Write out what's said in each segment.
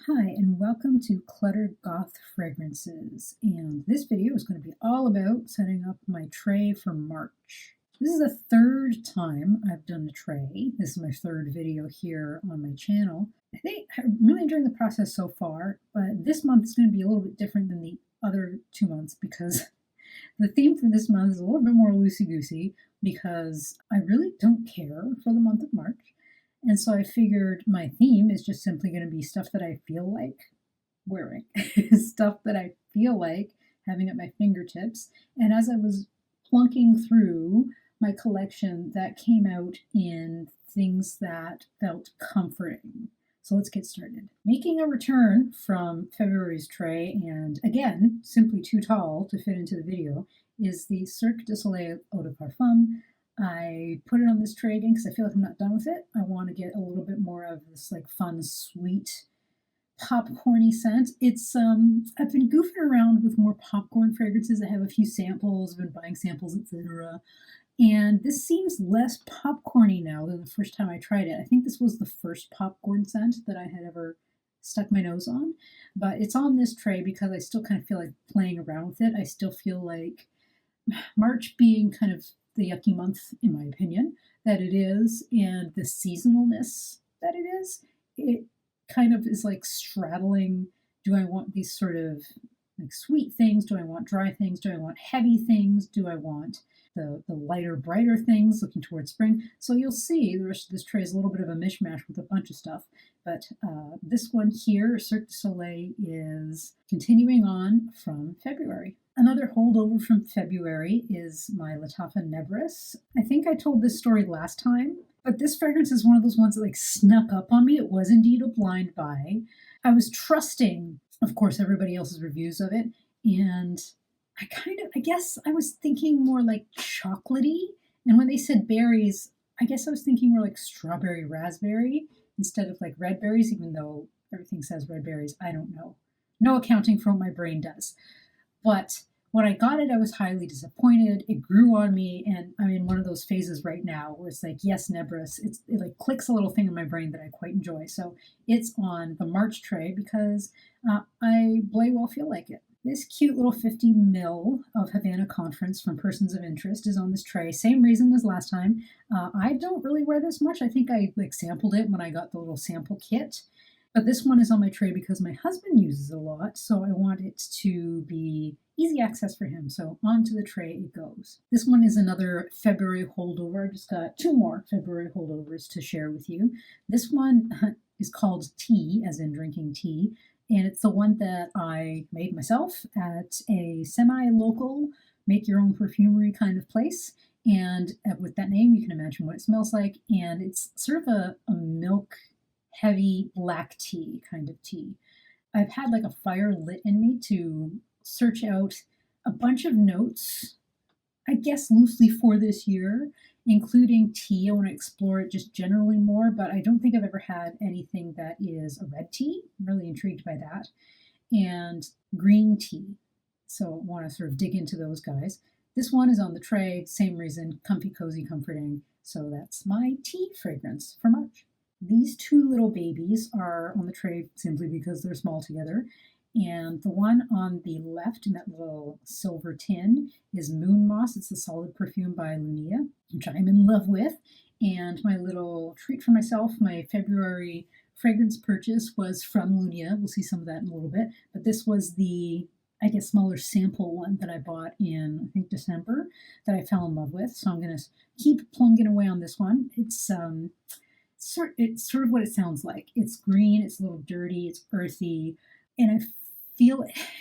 Hi, and welcome to Clutter Goth Fragrances. And this video is going to be all about setting up my tray for March. This is the third time I've done a tray. This is my third video here on my channel. I think I'm really enjoying the process so far, but this month is going to be a little bit different than the other 2 months because the theme for this month is a little bit more loosey-goosey because I really don't care for the month of March. And so I figured my theme is just simply going to be stuff that I feel like wearing, stuff that I feel like having at my fingertips. And as I was plunking through my collection, that came out in things that felt comforting. So let's get started. Making a return from February's tray, and again, simply too tall to fit into the video, is the Cirque du Soleil Eau de Parfum. I put it on this tray again because I feel like I'm not done with it. I want to get a little bit more of this like fun, sweet, popcorny scent. It's I've been goofing around with more popcorn fragrances. I have a few samples, I've been buying samples, etc. And this seems less popcorny now than the first time I tried it. I think this was the first popcorn scent that I had ever stuck my nose on. But it's on this tray because I still kind of feel like playing around with it. I still feel like March being kind of the yucky month, in my opinion, that it is, and the seasonalness that it kind of is like straddling. Do I want these sort of like sweet things? Do I want dry things? Do I want heavy things? Do I want the lighter, brighter things looking towards spring? So you'll see the rest of this tray is a little bit of a mishmash with a bunch of stuff. But this one here, Cirque du Soleil, is continuing on from February. Another holdover from February is my Lattafa Nebras. I think I told this story last time, but this fragrance is one of those ones that like snuck up on me. It was indeed a blind buy. I was trusting, of course, everybody else's reviews of it, and I guess I was thinking more like chocolatey. And when they said berries, I guess I was thinking more like strawberry raspberry instead of like red berries, even though everything says red berries. I don't know. No accounting for what my brain does. But when I got it, I was highly disappointed. It grew on me, and I'm in one of those phases right now where it's like, yes, Nebras. It like clicks a little thing in my brain that I quite enjoy. So it's on the March tray because I bloody well feel like it. This cute little 50 ml of Havana Conference from Persons of Interest is on this tray. Same reason as last time. I don't really wear this much. I think I like sampled it when I got the little sample kit. But this one is on my tray because my husband uses it a lot, so I want it to be easy access for him. So onto the tray it goes. This one is another February holdover. I just got 2 more February holdovers to share with you. This one is called Tea, as in drinking tea, and it's the one that I made myself at a semi-local make-your-own perfumery kind of place. And with that name, you can imagine what it smells like. And it's sort of a milk heavy black tea kind of tea. I've had like a fire lit in me to search out a bunch of notes, I guess loosely for this year, including tea. I want to explore it just generally more, but I don't think I've ever had anything that is a red tea. I'm really intrigued by that. And green tea. So I want to sort of dig into those guys. This one is on the tray, same reason, comfy, cozy, comforting. So that's my tea fragrance for March. These 2 little babies are on the tray simply because they're small together. And the one on the left in that little silver tin is Moon Moss. It's a solid perfume by Lvnea, which I'm in love with. And my little treat for myself, my February fragrance purchase was from Lvnea. We'll see some of that in a little bit. But this was the, I guess, smaller sample one that I bought in, I think, December that I fell in love with. So I'm going to keep plunking away on this one. It's sort of what it sounds like. It's green, it's a little dirty, it's earthy, and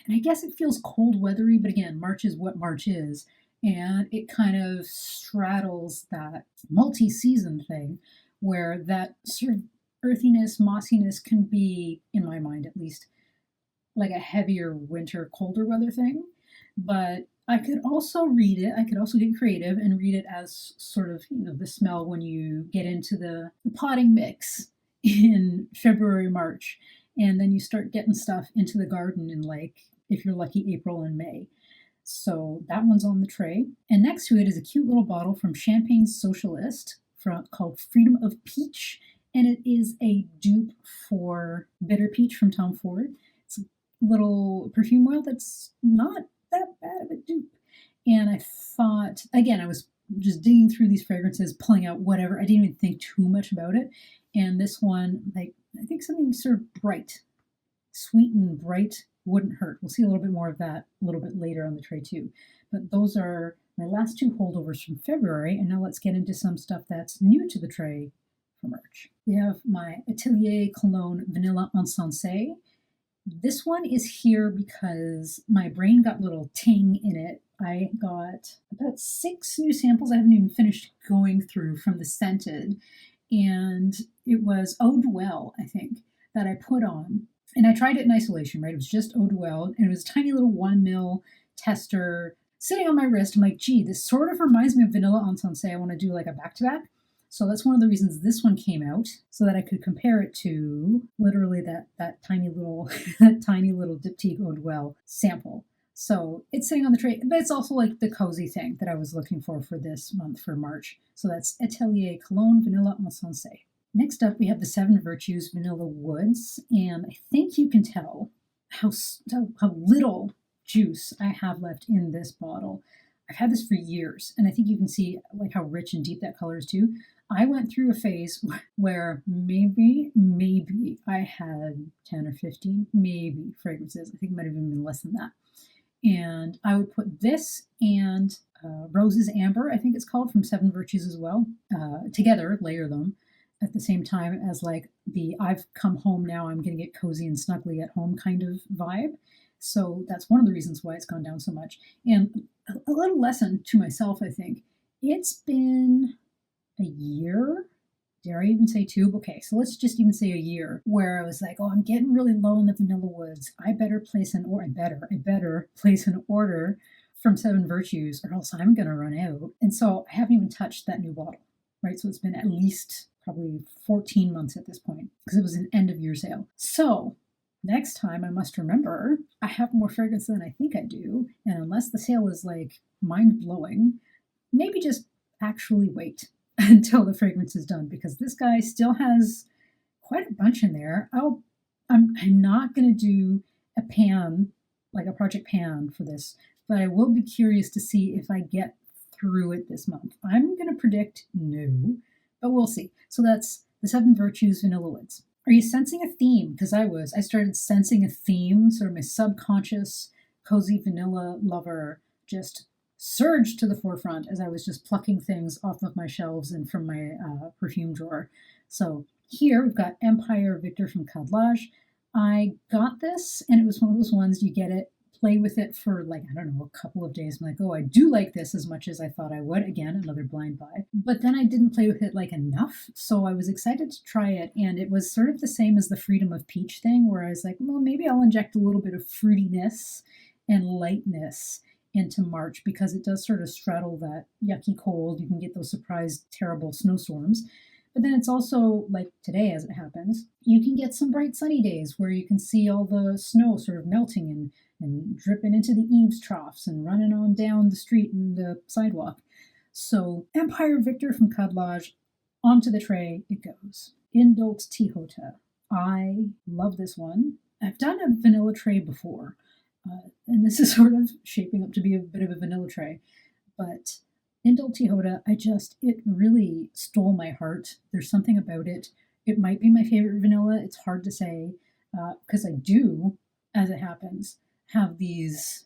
I guess it feels cold weathery, but again, March is what March is, and it kind of straddles that multi-season thing where that sort of earthiness, mossiness can be, in my mind at least, like a heavier winter, colder weather thing. But I could also read it, I could also get creative and read it as sort of, the smell when you get into the potting mix in February, March, and then you start getting stuff into the garden in, like, if you're lucky, April and May. So that one's on the tray. And next to it is a cute little bottle from Champagne Socialist called Freedom of Peach. and it is a dupe for Bitter Peach from Tom Ford. It's a little perfume oil that's not that bad of a dupe. And I thought, again, I was just digging through these fragrances, pulling out whatever. I didn't even think too much about it. And this one, like, I think something sort of bright, sweet and bright wouldn't hurt. We'll see a little bit more of that a little bit later on the tray too. But those are my last two holdovers from February. And now let's get into some stuff that's new to the tray for March. We have my Atelier Cologne Vanilla Encensé. This one is here because my brain got a little ting in it. I got about 6 new samples I haven't even finished going through from the scented. And it was Eau de Well, I think, that I put on. And I tried it in isolation, right? It was just Eau de Well, and it was a tiny little 1 ml tester sitting on my wrist. I'm like, gee, this sort of reminds me of Vanilla Encensé. I want to do like a back-to-back. So that's one of the reasons this one came out, so that I could compare it to literally that tiny little that tiny little Diptyque Eau de Well sample. So it's sitting on the tray, but it's also like the cozy thing that I was looking for this month for March. So that's Atelier Cologne Vanilla Encensé. Next up, we have the 7 Virtues Vanilla Woods, and I think you can tell how little juice I have left in this bottle. I've had this for years, and I think you can see like how rich and deep that color is too. I went through a phase where maybe I had 10 or 15, maybe fragrances. I think it might have even been less than that. And I would put this and Rose's Amber, I think it's called, from 7 Virtues as well, together, layer them at the same time as like the I've come home now, I'm going to get cozy and snuggly at home kind of vibe. So that's one of the reasons why it's gone down so much. And a little lesson to myself, I think. It's been a year, dare I even say 2? Okay, so let's just even say a year, where I was like, oh, I'm getting really low in the vanilla woods. I better place an order. I better place an order from 7 Virtues, or else I'm going to run out. And so I haven't even touched that new bottle, right? So it's been at least probably 14 months at this point, because it was an end of year sale. So next time I must remember I have more fragrance than I think I do. And unless the sale is like mind blowing, maybe just actually wait until the fragrance is done, because this guy still has quite a bunch in there. I'm not going to do a pan, like a project pan for this, but I will be curious to see if I get through it this month. I'm going to predict no, but we'll see. So that's the 7 Virtues Vanilla Woods. Are you sensing a theme? Because I started sensing a theme, sort of my subconscious cozy vanilla lover just surged to the forefront as I was just plucking things off of my shelves and from my perfume drawer. So here we've got Empire Victor from Cadlage. I got this, and it was one of those ones you get it, play with it for like, I don't know, a couple of days. I'm like, oh, I do like this as much as I thought I would. Again, another blind buy. But then I didn't play with it like enough, so I was excited to try it, and it was sort of the same as the Freedom of Peach thing, where I was like, well, maybe I'll inject a little bit of fruitiness and lightness into March, because it does sort of straddle that yucky cold. You can get those surprise, terrible snowstorms. But then it's also, like today as it happens, you can get some bright sunny days where you can see all the snow sort of melting and dripping into the eaves troughs and running on down the street and the sidewalk. So Empire Victor from Cadlage, onto the tray it goes. Indulge Tihota. I love this one. I've done a vanilla tray before, and this is sort of shaping up to be a bit of a vanilla tray, but Indulge Tihota, it really stole my heart. There's something about it. It might be my favorite vanilla. It's hard to say, because I do, as it happens, have these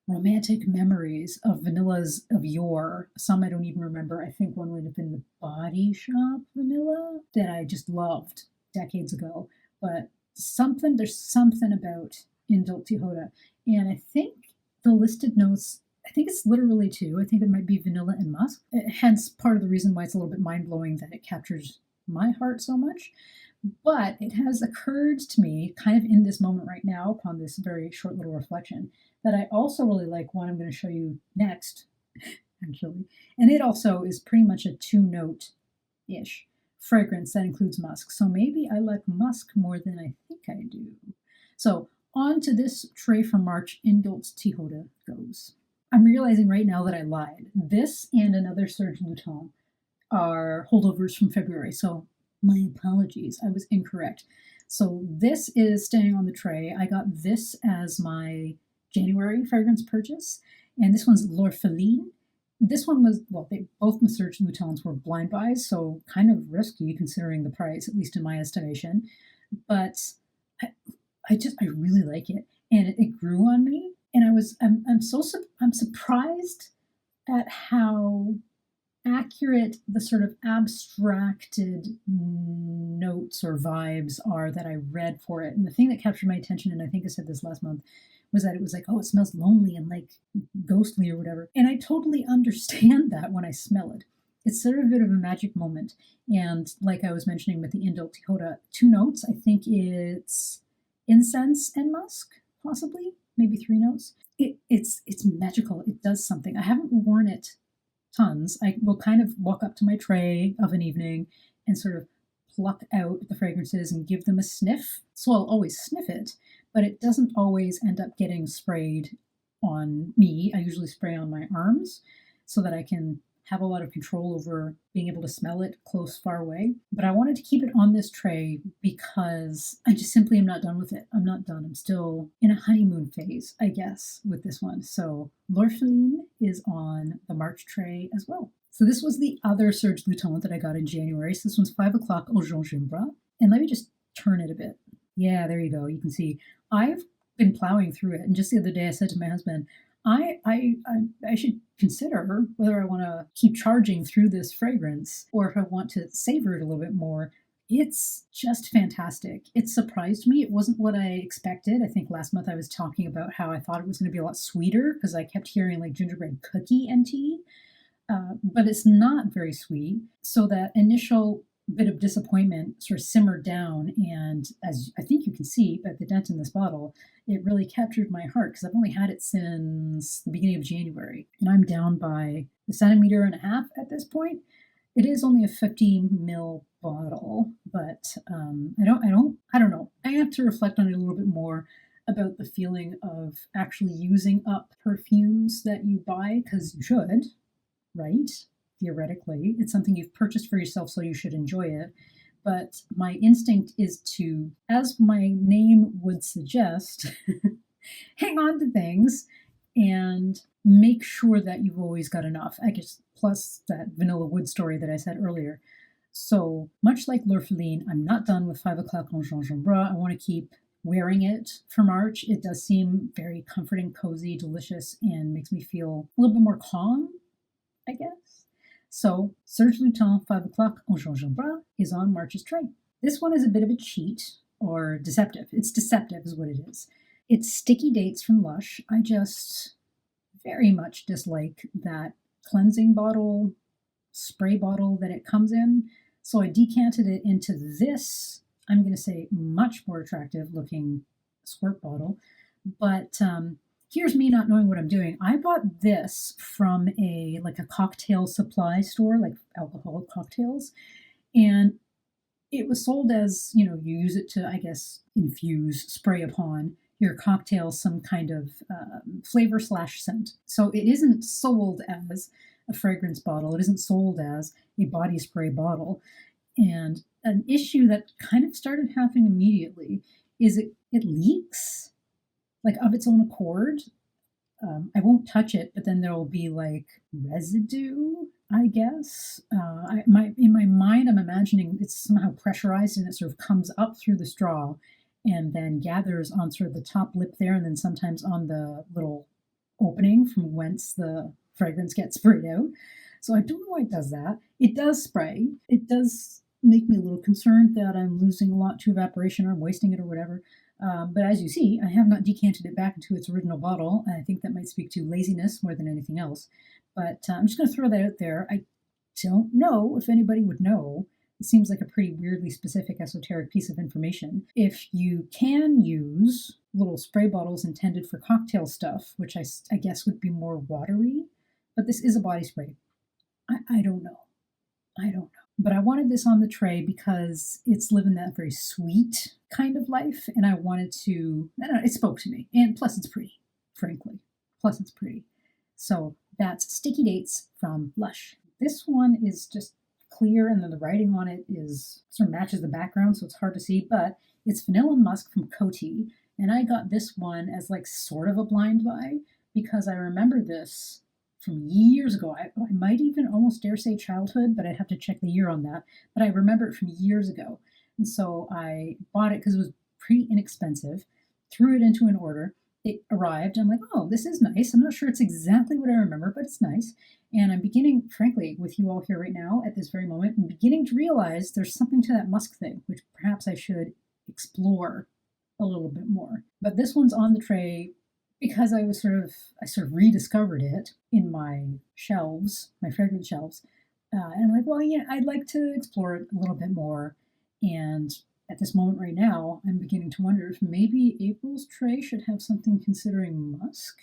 romantic memories of vanillas of yore. Some I don't even remember. I think one would have been the Body Shop vanilla that I just loved decades ago. But there's something about Indulge Tihota. And I think the listed notes, I think it's literally 2. I think it might be vanilla and musk. Hence part of the reason why it's a little bit mind-blowing that it captures my heart so much. But it has occurred to me kind of in this moment right now, upon this very short little reflection, that I also really like one I'm going to show you next, actually. And it also is pretty much a 2-note-ish fragrance that includes musk. So maybe I like musk more than I think I do. So on to this tray for March, Indulge Tihota goes. I'm realizing right now that I lied. This and another Serge are holdovers from February. So My apologies, I was incorrect. So this is staying on the tray. I got this as my January fragrance purchase, and this one's L'Orpheline. This one was, well, they both my Serge Lutens were blind buys, so kind of risky considering the price, at least in my estimation. But I, I really like it, and it grew on me, and I'm surprised at how accurate the sort of abstracted notes or vibes are that I read for it. And the thing that captured my attention, and I think I said this last month, was that it was like, oh, it smells lonely and like ghostly or whatever. And I totally understand that when I smell it. It's sort of a bit of a magic moment. And like I was mentioning with the indulge, 2 notes. I think it's incense and musk, possibly, maybe 3 notes. It's magical. It does something. I haven't worn it tons. I will kind of walk up to my tray of an evening and sort of pluck out the fragrances and give them a sniff. So I'll always sniff it, but it doesn't always end up getting sprayed on me. I usually spray on my arms so that I can have a lot of control over being able to smell it close, far away. But I wanted to keep it on this tray because I just simply am not done with it. I'm not done. I'm still in a honeymoon phase, I guess, with this one. So L'Orpheline is on the March tray as well. So this was the other Serge Lutens that I got in January. So this one's 5 o'clock au Gingembre. And let me just turn it a bit. Yeah, there you go. You can see I've been plowing through it. And just the other day I said to my husband, I should consider whether I want to keep charging through this fragrance or if I want to savor it a little bit more. It's just fantastic. It surprised me. It wasn't what I expected. I think last month I was talking about how I thought it was going to be a lot sweeter because I kept hearing like gingerbread cookie and tea, but it's not very sweet. So that initial bit of disappointment sort of simmered down, and as I think you can see by the dent in this bottle, it really captured my heart because I've only had it since the beginning of January, and I'm down by a centimeter and a half at this point. It is only a 50 ml bottle, but I don't know. I have to reflect on it a little bit more about the feeling of actually using up perfumes that you buy, because you should, right? Theoretically, it's something you've purchased for yourself, so you should enjoy it. But my instinct is to, as my name would suggest, hang on to things and make sure that you've always got enough. I guess, plus that vanilla wood story that I said earlier. So much like L'Orpheline, I'm not done with 5 o'clock au Gingembre. I want to keep wearing it for March. It does seem very comforting, cozy, delicious, and makes me feel a little bit more calm, I guess. So Serge Lutens 5 o'clock au Gingembre is on March's tray. This one is a bit of a cheat, or deceptive. It's deceptive is what it is. It's Sticky Dates from Lush. I just very much dislike that cleansing bottle, spray bottle that it comes in. So I decanted it into this, I'm going to say, much more attractive looking squirt bottle. But here's me not knowing what I'm doing. I bought this from a cocktail supply store, like alcoholic cocktails, and it was sold as, you use it to, I guess, infuse, spray upon your cocktail some kind of flavor / scent. So it isn't sold as a fragrance bottle. It isn't sold as a body spray bottle. And an issue that kind of started happening immediately is it leaks, like of its own accord. I won't touch it, but then there will be like residue, I guess. In my mind, I'm imagining it's somehow pressurized and it sort of comes up through the straw and then gathers on sort of the top lip there, and then sometimes on the little opening from whence the fragrance gets sprayed out. So I don't know why it does that. It does spray. It does make me a little concerned that I'm losing a lot to evaporation or I'm wasting it or whatever. But as you see, I have not decanted it back into its original bottle. I think that might speak to laziness more than anything else. But I'm just going to throw that out there. I don't know if anybody would know. It seems like a pretty weirdly specific esoteric piece of information. If you can use little spray bottles intended for cocktail stuff, which I guess would be more watery, but this is a body spray. I don't know. But I wanted this on the tray because it's living that very sweet kind of life, and I wanted to, I don't know, it spoke to me. And plus it's pretty, frankly. Plus it's pretty. So that's Sticky Dates from Lush. This one is just clear, and then the writing on it is sort of matches the background, so it's hard to see, but it's Vanilla Musk from Coty, and I got this one as like sort of a blind buy because I remember this from years ago. I might even almost dare say childhood, but I'd have to check the year on that. But I remember it from years ago. And so I bought it because it was pretty inexpensive, threw it into an order. It arrived. I'm like, oh, this is nice. I'm not sure it's exactly what I remember, but it's nice. And I'm beginning, frankly, with you all here right now at this very moment, I'm beginning to realize there's something to that musk thing, which perhaps I should explore a little bit more. But this one's on the tray because I sort of rediscovered it in my shelves, my fragrance shelves. And I'm like, well, yeah, I'd like to explore it a little bit more. And at this moment right now, I'm beginning to wonder if maybe April's tray should have something considering musk.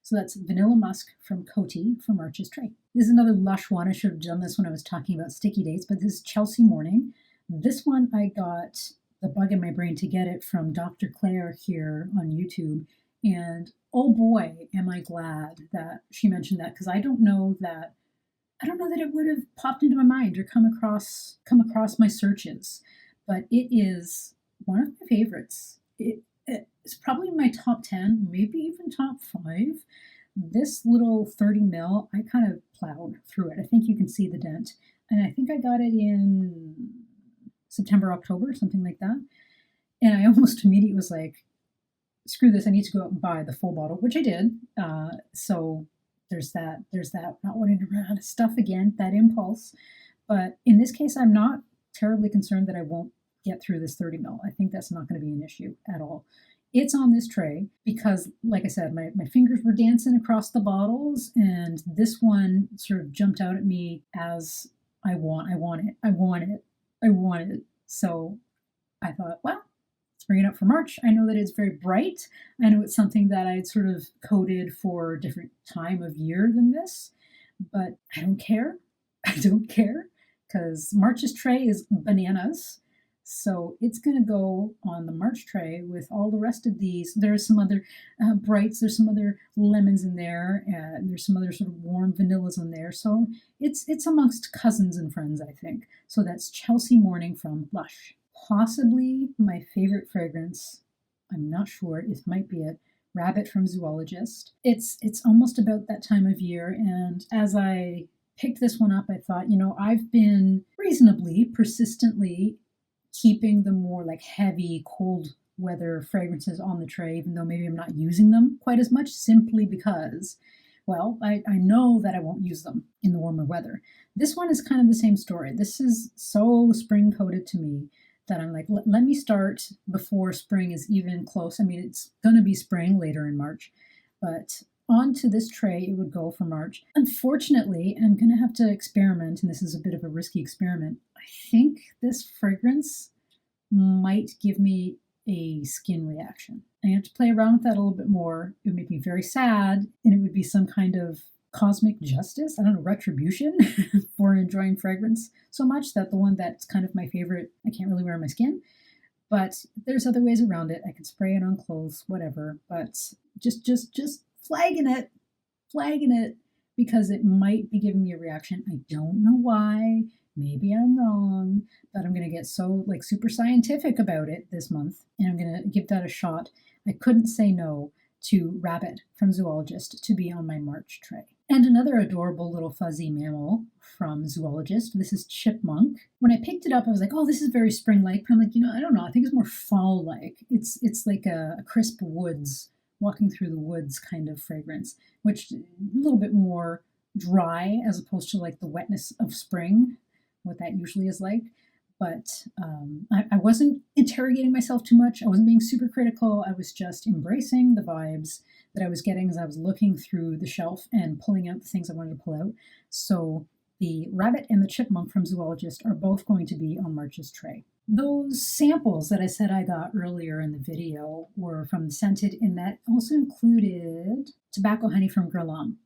So that's Vanilla Musk from Coty for March's tray. This is another Lush one. I should have done this when I was talking about sticky dates, but this is Chelsea Morning. This one I got the bug in my brain to get it from Dr. Claire here on YouTube. And oh boy, am I glad that she mentioned that, because I don't know that it would have popped into my mind or come across my searches. But it is one of my favorites. It's probably in my top 10, maybe even top 5. This little 30 ml, I kind of plowed through it. I think you can see the dent. And I think I got it in September, October, something like that. And I almost immediately was like, screw this, I need to go out and buy the full bottle, which I did. So there's that, not wanting to run out of stuff again, that impulse. But in this case, I'm not terribly concerned that I won't get through this 30 ml. I think that's not going to be an issue at all. It's on this tray because, like I said, my fingers were dancing across the bottles, and this one sort of jumped out at me as I want it. So I thought, well, let's bring it up for March. I know that it's very bright. I know it's something that I'd sort of coded for a different time of year than this, but I don't care. Because March's tray is bananas. So it's going to go on the March tray with all the rest of these. There's some other brights, there's some other lemons in there, there's some other sort of warm vanillas in there. So it's amongst cousins and friends, I think. So that's Chelsea Morning from Lush. Possibly my favorite fragrance, I'm not sure, it might be it, Rabbit from Zoologist. It's almost about that time of year, and as I picked this one up, I thought, I've been reasonably persistently keeping the more like heavy, cold weather fragrances on the tray, even though maybe I'm not using them quite as much, simply because, well, I know that I won't use them in the warmer weather. This one is kind of the same story. This is so spring-coated to me that I'm like, let me start before spring is even close. I mean, it's going to be spring later in March, but onto this tray it would go for March. Unfortunately, I'm going to have to experiment, and this is a bit of a risky experiment. I think this fragrance might give me a skin reaction. I have to play around with that a little bit more. It would make me very sad, and it would be some kind of cosmic justice, I don't know, retribution for enjoying fragrance so much that the one that's kind of my favorite, I can't really wear on my skin. But there's other ways around it. I can spray it on clothes, whatever, but just flagging it because it might be giving me a reaction. I don't know why. Maybe I'm wrong, but I'm going to get so super scientific about it this month, and I'm going to give that a shot. I couldn't say no to Rabbit from Zoologist to be on my March tray. And another adorable little fuzzy mammal from Zoologist. This is Chipmunk. When I picked it up, I was like, oh, this is very spring-like. But I'm like, I don't know. I think it's more fall-like. It's like a crisp woods, walking through the woods kind of fragrance, which a little bit more dry as opposed to like the wetness of spring, what that usually is like. But I wasn't interrogating myself too much. I wasn't being super critical. I was just embracing the vibes that I was getting as I was looking through the shelf and pulling out the things I wanted to pull out. So the Rabbit and the Chipmunk from Zoologist are both going to be on March's tray. Those samples that I said I got earlier in the video were from the Scented, and that also included Tobacco Honey from Guerlain.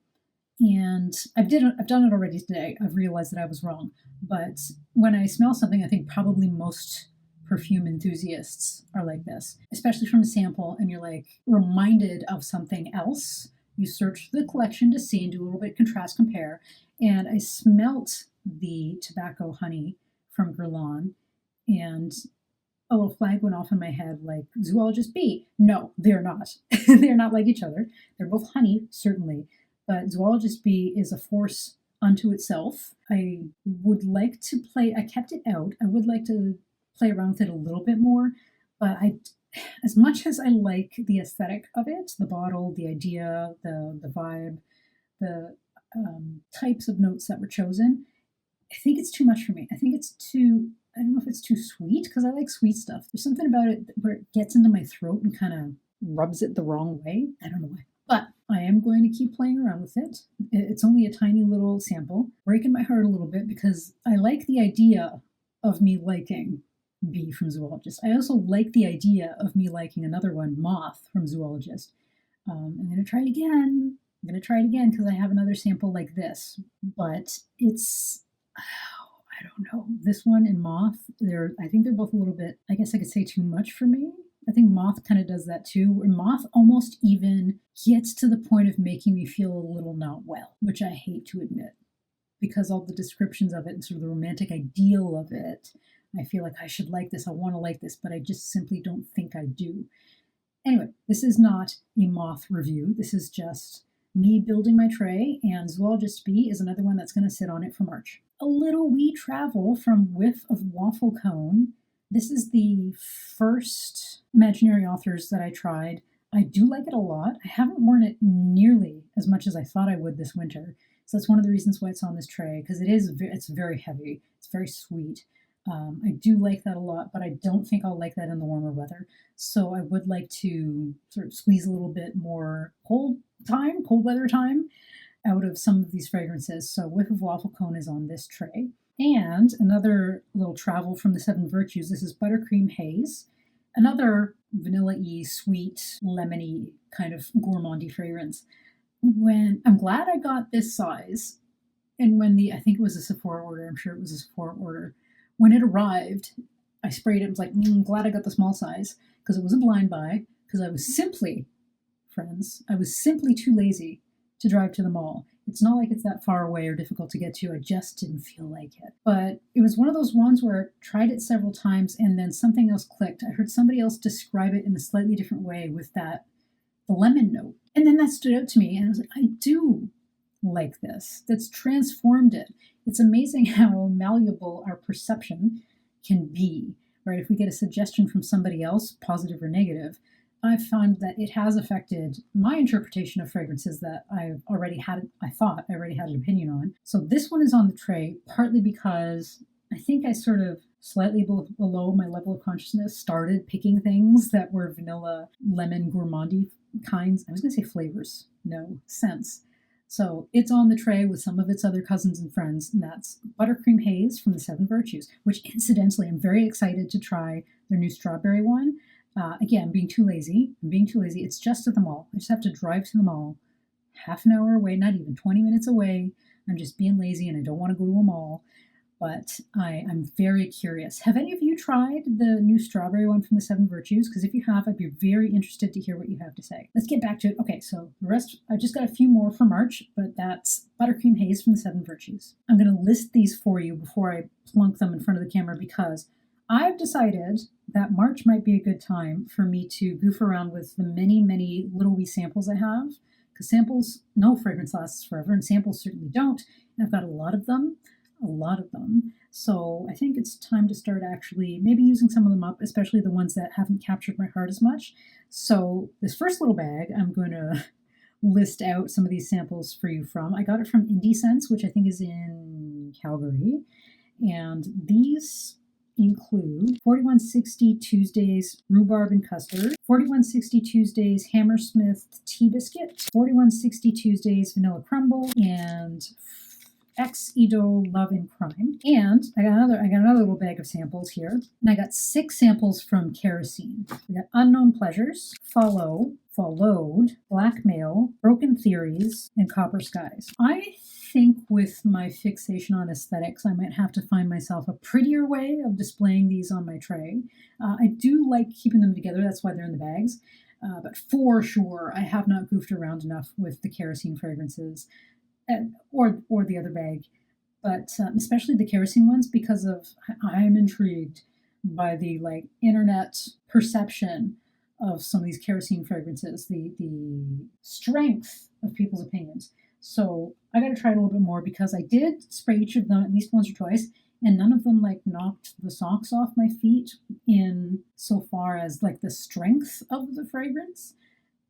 And I've done it already today. I've realized that I was wrong. But when I smell something, I think probably most perfume enthusiasts are like this, especially from a sample, and you're like reminded of something else. You search the collection to see and do a little bit contrast compare. And I smelt the tobacco honey from Guerlain, and a little flag went off in my head like zoologist bee. No, they're not. They're not like each other. They're both honey, certainly, but zoologist bee is a force unto itself. I would like to play, I kept it out. I would like to play around with it a little bit more, but as much as I like the aesthetic of it, the bottle, the idea, the vibe, the types of notes that were chosen, I think it's too much for me. I think it's too, I don't know if it's too sweet, because I like sweet stuff. There's something about it where it gets into my throat and kind of rubs it the wrong way. I don't know why. But I am going to keep playing around with it. It's only a tiny little sample, breaking my heart a little bit because I like the idea of me liking Bee from Zoologist. I also like the idea of me liking another one, Moth from Zoologist. I'm going to try it again. I'm going to try it again because I have another sample like this. But it's, I don't know. This one and Moth, I think they're both a little bit, I guess I could say too much for me. I think Moth kind of does that too, where Moth almost even gets to the point of making me feel a little not well, which I hate to admit, because all the descriptions of it and sort of the romantic ideal of it, I feel like I should like this, I want to like this, but I just simply don't think I do. Anyway, this is not a Moth review. This is just me building my tray, and Zoologist Bee is another one that's going to sit on it for March. A little wee travel from Whiff of Waffle Cone. This is the first Imaginary Authors that I tried. I do like it a lot. I haven't worn it nearly as much as I thought I would this winter. So that's one of the reasons why it's on this tray, because it's very heavy. It's very sweet. I do like that a lot, but I don't think I'll like that in the warmer weather. So I would like to sort of squeeze a little bit more cold weather time out of some of these fragrances. So Whiff of Waffle Cone is on this tray. And another little travel from the Seven Virtues. This is Buttercream Haze. Another vanilla-y, sweet, lemony kind of gourmandy fragrance. I'm glad I got this size, and when I think it was a Sephora order, I'm sure it was a Sephora order, when it arrived, I sprayed it and was like, I'm glad I got the small size, because it was a blind buy, because I was simply too lazy to drive to the mall. It's not like it's that far away or difficult to get to. I just didn't feel like it. But it was one of those ones where I tried it several times and then something else clicked. I heard somebody else describe it in a slightly different way with the lemon note. And then that stood out to me, and I was like, I do like this. That's transformed it. It's amazing how malleable our perception can be, right? If we get a suggestion from somebody else, positive or negative, I've found that it has affected my interpretation of fragrances that I thought I already had an opinion on. So this one is on the tray, partly because I think I sort of slightly below my level of consciousness started picking things that were vanilla, lemon, gourmandy kinds. I was going to say flavors. No, scents. So it's on the tray with some of its other cousins and friends, and that's Buttercream Haze from the Seven Virtues, which incidentally, I'm very excited to try their new strawberry one. Again, I'm being too lazy. It's just at the mall. I just have to drive to the mall, half an hour away, not even 20 minutes away. I'm just being lazy and I don't want to go to a mall. But I'm very curious. Have any of you tried the new strawberry one from the Seven Virtues? Because if you have, I'd be very interested to hear what you have to say. Let's get back to it. Okay, so the rest, I just got a few more for March, but that's Buttercream Haze from the Seven Virtues. I'm going to list these for you before I plunk them in front of the camera, because I've decided that March might be a good time for me to goof around with the many, many little wee samples I have. Because samples, no fragrance lasts forever, and samples certainly don't. And I've got a lot of them. So I think it's time to start actually maybe using some of them up, especially the ones that haven't captured my heart as much. So this first little bag, I'm going to list out some of these samples for you from. I got it from Indie Scents, which I think is in Calgary. And these include 4160 Tuesdays Rhubarb and Custard, 4160 Tuesdays Hammersmith Tea Biscuit, 4160 Tuesdays Vanilla Crumble, and Ex Edo Love and Crime. And I got another little bag of samples here. And I got 6 samples from Kerosene. We got Unknown Pleasures, Followed, Blackmail, Broken Theories, and Copper Skies. I think with my fixation on aesthetics, I might have to find myself a prettier way of displaying these on my tray. I do like keeping them together. That's why they're in the bags. But for sure, I have not goofed around enough with the Kerosene fragrances. Or the other bag. but especially the kerosene ones, because I'm intrigued by the internet perception of some of these kerosene fragrances, the strength of people's opinions. So I got to try it a little bit more, because I did spray each of them at least once or twice, and none of them knocked the socks off my feet in so far as the strength of the fragrance,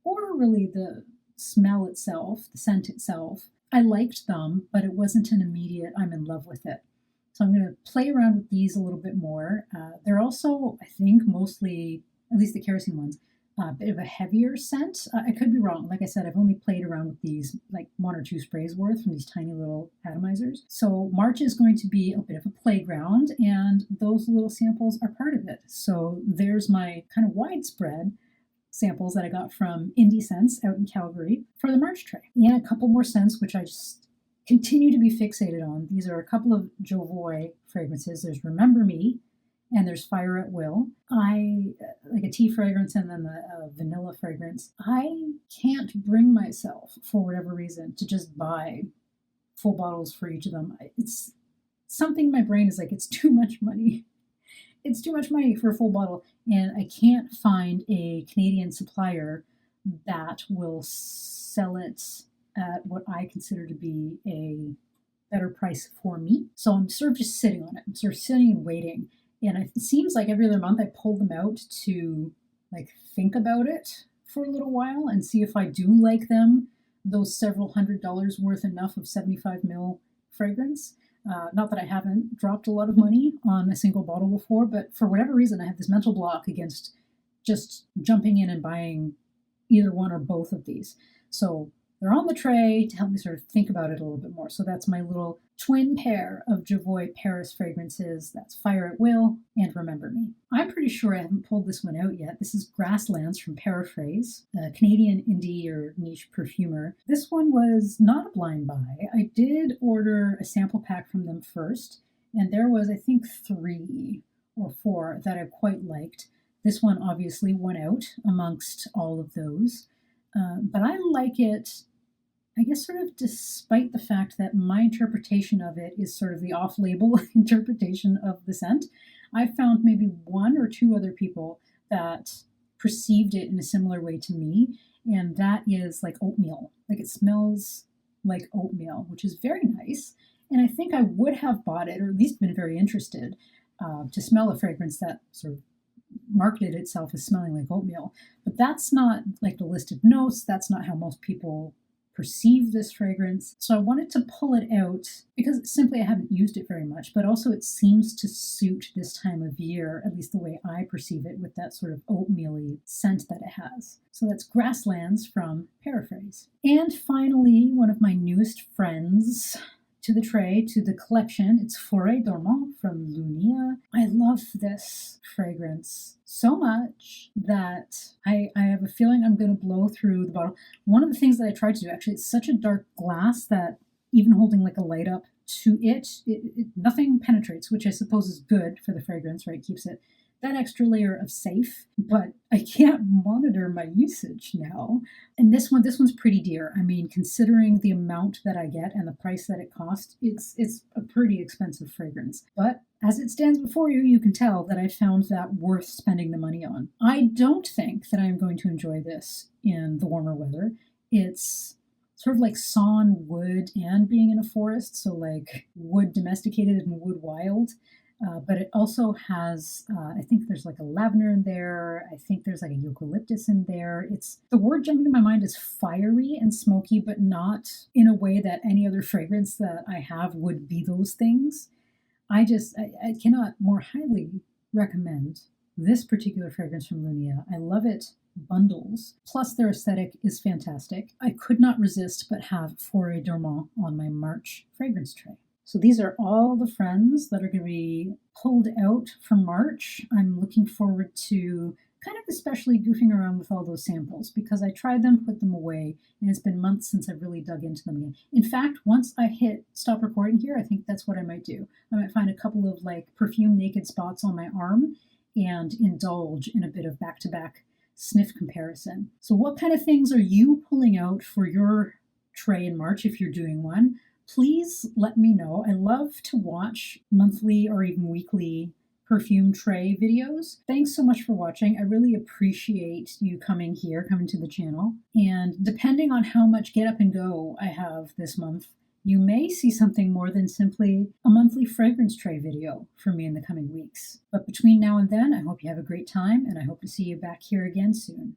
or really the smell itself, the scent itself. I liked them, but it wasn't an immediate I'm in love with it. So I'm going to play around with these a little bit more. They're also, I think, mostly, at least the kerosene ones, a bit of a heavier scent. I could be wrong. Like I said, I've only played around with these one or two sprays worth from these tiny little atomizers. So March is going to be a bit of a playground, and those little samples are part of it. So there's my kind of widespread samples that I got from Indie Scents out in Calgary for the March tray. And a couple more scents, which I just continue to be fixated on. These are a couple of Jovoy fragrances. There's Remember Me, and there's Fire at Will. I like a tea fragrance, and then a vanilla fragrance. I can't bring myself, for whatever reason, to just buy full bottles for each of them. It's something in my brain is it's too much money. It's too much money for a full bottle, and I can't find a Canadian supplier that will sell it at what I consider to be a better price for me. So I'm sort of just sitting on it. I'm sort of sitting and waiting. And it seems like every other month I pull them out to think about it for a little while and see if I do like them, those several $100s worth enough of 75ml fragrance. Not that I haven't dropped a lot of money on a single bottle before, but for whatever reason I have this mental block against just jumping in and buying either one or both of these. So they're on the tray to help me sort of think about it a little bit more. So that's my little twin pair of Jovoy Paris fragrances. That's Fire at Will and Remember Me. I'm pretty sure I haven't pulled this one out yet. This is Grasslands from Paraphrase, a Canadian indie or niche perfumer. This one was not a blind buy. I did order a sample pack from them first, and there was, I think, 3 or 4 that I quite liked. This one obviously won out amongst all of those. But I like it, I guess, sort of despite the fact that my interpretation of it is sort of the off-label interpretation of the scent. I found maybe 1 or 2 other people that perceived it in a similar way to me, and that is oatmeal. It smells like oatmeal, which is very nice. And I think I would have bought it, or at least been very interested to smell a fragrance that sort of marketed itself as smelling like oatmeal. But that's not the listed notes. That's not how most people perceive this fragrance. So I wanted to pull it out because simply I haven't used it very much, but also it seems to suit this time of year, at least the way I perceive it, with that sort of oatmeal-y scent that it has. So that's Grasslands from Paraphrase. And finally, one of my newest friends to the tray, to the collection, it's Foret Dormante from Lvnea. I love this fragrance so much that I have a feeling I'm going to blow through the bottle. One of the things that I tried to do, actually, it's such a dark glass that even holding a light up to it, nothing penetrates, which I suppose is good for the fragrance, right? Keeps it that extra layer of safe, but I can't monitor my usage now. And this one's pretty dear. I mean, considering the amount that I get and the price that it costs, it's a pretty expensive fragrance. But as it stands before you, you can tell that I found that worth spending the money on. I don't think that I'm going to enjoy this in the warmer weather. It's sort of like sawn wood and being in a forest, so wood domesticated and wood wild. But it also has, I think there's a lavender in there. I think there's a eucalyptus in there. The word jumping to my mind is fiery and smoky, but not in a way that any other fragrance that I have would be those things. I cannot more highly recommend this particular fragrance from Lvnea. I love it bundles. Plus their aesthetic is fantastic. I could not resist but have Foret Dormante on my March fragrance tray. So these are all the friends that are going to be pulled out for March. I'm looking forward to kind of especially goofing around with all those samples because I tried them, put them away, and it's been months since I've really dug into them again. In fact, once I hit stop recording here, I think that's what I might do. I might find a couple of perfume naked spots on my arm and indulge in a bit of back-to-back sniff comparison. So what kind of things are you pulling out for your tray in March if you're doing one? please let me know. I love to watch monthly or even weekly perfume tray videos. Thanks so much for watching. I really appreciate you coming to the channel. And depending on how much get up and go I have this month, you may see something more than simply a monthly fragrance tray video from me in the coming weeks. But between now and then, I hope you have a great time, and I hope to see you back here again soon.